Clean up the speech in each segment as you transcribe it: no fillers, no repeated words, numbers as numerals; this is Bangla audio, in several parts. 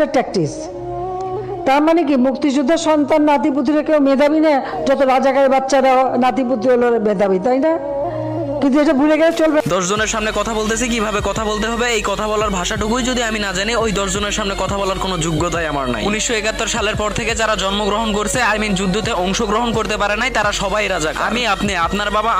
একটা ট্যাকটিস। তার মানে কি মুক্তিযোদ্ধার সন্তান নাতিপুতিরা কেউ মেধাবী না, যত রাজাকারের বাচ্চারা নাতিপুতি হলো মেধাবী, তাই না? কিন্তু এটা ভুলে গেলে চলবে। 10 জনের সামনে কথা বলতেছি, কিভাবে কথা বলতে হবে এই কথা বলার ভাষাটুকুই যদি আমি না জানি, ওই 10 জনের সামনে কথা বলার কোনো যোগ্যতাই আমার নাই। 1971 সালের পর থেকে যারা জন্মগ্রহণ করছে, যুদ্ধতে অংশগ্রহণ করতে পারে নাই, তারা সবাই রাজাকার। আমি, আপনি, আপনার বাবা,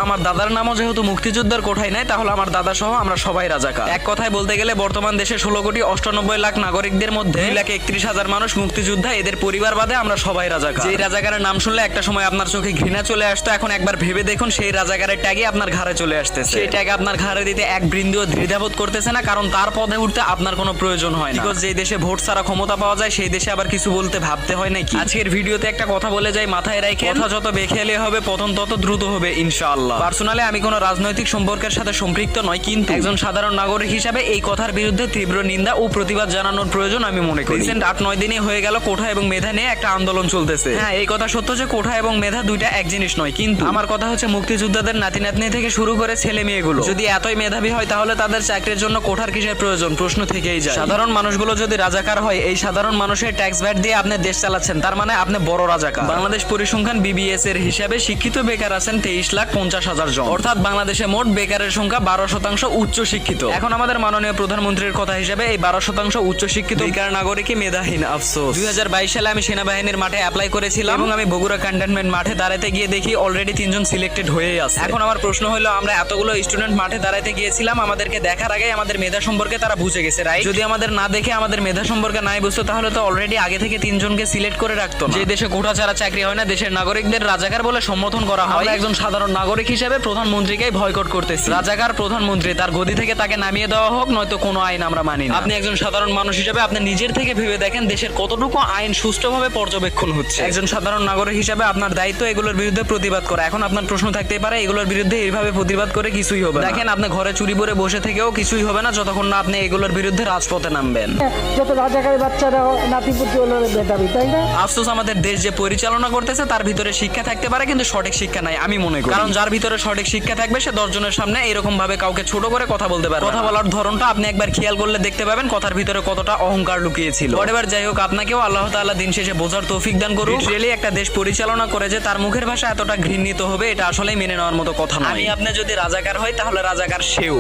আমার দাদার নামও যেহেতু মুক্তিযোদ্ধার কোঠায় নাই, তাহলে আমার দাদা সহ আমরা সবাই রাজাকার। এক কথায় বলতে গেলে বর্তমান দেশে 16,98,00,000 নাগরিকদের মধ্যে 2,31,000 মানুষ মুক্তিযোদ্ধা, এদের পরিবার বাদে আমরা সবাই রাজাকার। যেই রাজাকারের নাম শুনলে একটা সময় আপনার চোখে ঘৃণা চলে আসতো, এখন একবার ভেবে দেখুন সেই রাজাকারের ট্যাগে আপনার ঘাড়ে চলে আসতেছে। সেই ট্যাগ আপনার ঘাড়ে দিতে এক বিন্দুও দ্বিধাবোধ করতেছে না, কারণ তার পদে উঠতে আপনার কোনো প্রয়োজন হয় না। বিকজ যেই দেশে ভোট ছাড়া ক্ষমতা পাওয়া যায়, সেই দেশে আবার কিছু বলতে ভাবতে হয় নাকি? আজকের ভিডিওতে একটা কথা বলে যাই, মাথায় রাখেন, কথা যত বেখেয়ালি হবে পতন তত দ্রুত হবে ইনশাআল্লাহ। পার্সোনালি আমি কোনো রাজনৈতিক সম্পর্কের সাথে সম্পৃক্ত নয়, কিন্তু একজন সাধারণ নাগরিক হিসাবে এই কথার বিরুদ্ধে তীব্র নিন্দা ও প্রতিবাদ জানানোর প্রয়োজন আমি মনে করি। রিসেন্ট 8-9 দিনই হয়ে গেল কোঠা এবং মেধা নিয়ে একটা আন্দোলন চলতেছে। হ্যাঁ, এই কথা সত্য যে কোঠা এবং মেধা দুইটা এক জিনিস নয়, কিন্তু আমার কথা হচ্ছে মুক্তিযোদ্ধাদের নাতি নাতনি থেকে শুরু করে ছেলে মেয়েগুলো যদি এতই মেধাবী হয়, তাহলে তাদের চাকরির জন্য কোঠার কিসের প্রয়োজন? প্রশ্ন থেকেই যায়। সাধারণ মানুষগুলো যদি রাজাকার হয়, এই সাধারণ মানুষের ট্যাক্স ভ্যাট দিয়ে আপনি দেশ চালাচ্ছেন, তার মানে আপনি বড় রাজাকার। বাংলাদেশ পরিসংখ্যান BBS এর হিসাবে শিক্ষিত বেকার আছেন 23,50,000 জন, অর্থাৎ বাংলাদেশে মোট বেকারের সংখ্যা 12% উচ্চ শিক্ষিত। এখন আমাদের মাননীয় প্রধানমন্ত্রীর কথা হিসাবে এই 12% উচ্চ শিক্ষিত বেকার নাগরিকই মেধাহীন। আফসোস, 2022 সালে আমি সেনাবাহিনীর মাঠে অ্যাপ্লাই করেছিলাম এবং আমি বগুড়া ক্যান্টনমেন্ট মাঠে দাঁড়াতে গিয়ে দেখি অলরেডি 3 জন সিলেক্টেড হয়েই আছে। এখন আমার প্রশ্ন হলো, আমরা এতগুলো স্টুডেন্ট মাঠে দাঁড়াতে গিয়েছিলাম, আমাদেরকে দেখার আগে আমাদের মেধা সম্পর্কে তারা বুঝে গেছে, রাইট? যদি আমাদের না দেখে আমাদের মেধা সম্পর্কে নাই বুঝতো, তাহলে তো অলরেডি আগে থেকে 3 জনকে সিলেক্ট করে রাখতো। যে দেশে কোঠা ছাড়া চাকরি হয় না, দেশের নাগরিকদের রাজাকার বলে সম্বোধন করা হয়। আমরা একজন সাধারণ নাগরিক হিসেবে প্রধানমন্ত্রীকেই ভয়কট করতেছি। রাজাকার প্রধানমন্ত্রী, তার গদি থেকে তাকে নামিয়ে দেওয়া হোক, নয়তো কোনো আইন আমরা মানি না। আপনি একজন সাধারণ মানুষ হিসেবে আপনি নিজের থেকে ভেবে দেখেন দেশের কতটুকু আইন সুষ্ঠুভাবে পর্যবেক্ষণ হচ্ছে। একজন সাধারণ নাগরিক হিসেবে আপনার দায়িত্ব এগুলোর বিরুদ্ধে প্রতিবাদ করা। এখন আপনার প্রশ্ন থাকতেই পারে, এগুলোর বিরুদ্ধে এইভাবে প্রতিবাদ করে কিছুই হবে না। দেখেন, আপনি ঘরে চুরি করে বসে থেকেও কিছুই হবে না যতক্ষণ না আপনি এগুলোর বিরুদ্ধে রাজপথে নামবেন। যত রাজাকারের বাচ্চারা নাতিপুতি হলো মেধাবী, তাই না? আফসোস, আমাদের দেশ যে পরিচালনা করতেছে তার ভিতরে শিক্ষা থাকতে পারে, কিন্তু সঠিক শিক্ষা নাই আমি মনে করি। কারণ যার ভিতরে সঠিক শিক্ষা থাকবে, সে 10 জনের সামনে এরকম ভাবে কাউকে ছোট করে কথা বলতে পারবে। কথা বলার ধরনটা আপনি একবার খেয়াল করলে দেখতে পাবেন কথার ভিতরে কতটা অহংকার লুকিয়েছিল। এবার যাই হোক, আপনাকেও আল্লাহ তাআলা দিন শেষে বোঝার তৌফিক দান করুন। রিয়েলি একটা দেশ পরিচালনা করে যে তার মুখের ভাষা এতটা ঘৃণিত হবে, এটা আসলেই মেনে নেওয়ার মতো কথা নয়। আমি আপনি যদি রাজাকার হয়, তাহলে রাজাকার সেও।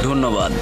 ধন্যবাদ।